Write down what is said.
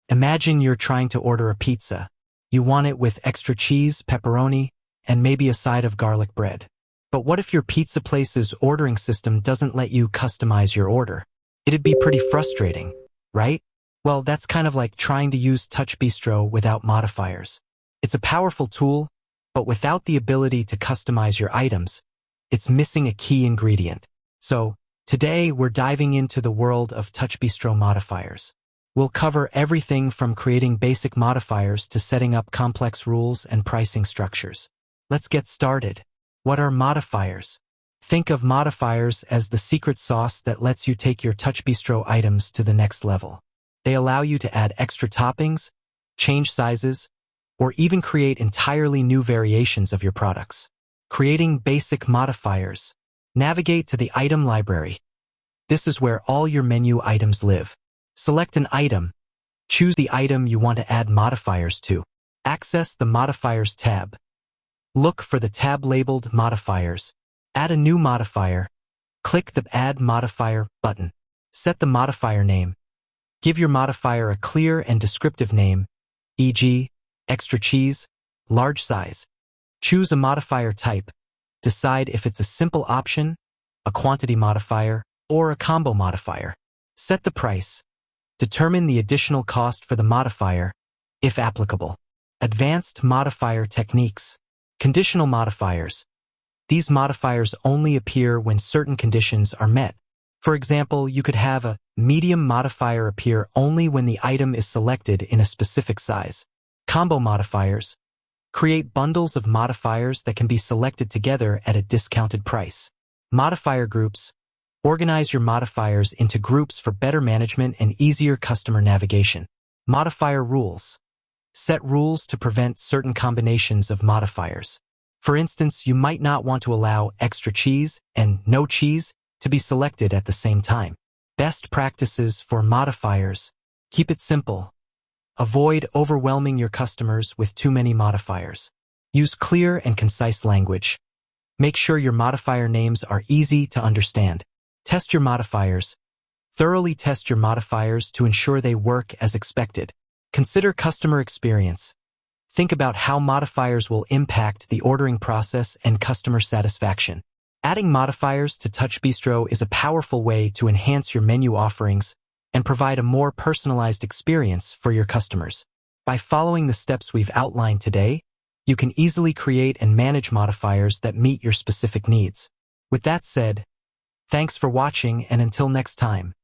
Imagine you're trying to order a pizza. You want it with extra cheese, pepperoni, and maybe a side of garlic bread. But what if your pizza place's ordering system doesn't let you customize your order? It'd be pretty frustrating, right? Well, that's kind of like trying to use TouchBistro without modifiers. It's a powerful tool, but without the ability to customize your items, it's missing a key ingredient. So, today we're diving into the world of TouchBistro modifiers. We'll cover everything from creating basic modifiers to setting up complex rules and pricing structures. Let's get started. What are modifiers? Think of modifiers as the secret sauce that lets you take your TouchBistro items to the next level. They allow you to add extra toppings, change sizes, or even create entirely new variations of your products. Creating basic modifiers. Navigate to the item library. This is where all your menu items live. Select an item. Choose the item you want to add modifiers to. Access the Modifiers tab. Look for the tab labeled Modifiers. Add a new modifier. Click the Add Modifier button. Set the modifier name. Give your modifier a clear and descriptive name, e.g., extra cheese, large size. Choose a modifier type. Decide if it's a simple option, a quantity modifier, or a combo modifier. Set the price. Determine the additional cost for the modifier, if applicable. Advanced modifier techniques. Conditional modifiers. These modifiers only appear when certain conditions are met. For example, you could have a medium modifier appear only when the item is selected in a specific size. Combo modifiers. Create bundles of modifiers that can be selected together at a discounted price. Modifier groups. Organize your modifiers into groups for better management and easier customer navigation. Modifier rules. Set rules to prevent certain combinations of modifiers. For instance, you might not want to allow extra cheese and no cheese to be selected at the same time. Best practices for modifiers. Keep it simple. Avoid overwhelming your customers with too many modifiers. Use clear and concise language. Make sure your modifier names are easy to understand. Test your modifiers. Thoroughly test your modifiers to ensure they work as expected. Consider customer experience. Think about how modifiers will impact the ordering process and customer satisfaction. Adding modifiers to TouchBistro is a powerful way to enhance your menu offerings and provide a more personalized experience for your customers. By following the steps we've outlined today, you can easily create and manage modifiers that meet your specific needs. With that said, thanks for watching, and until next time.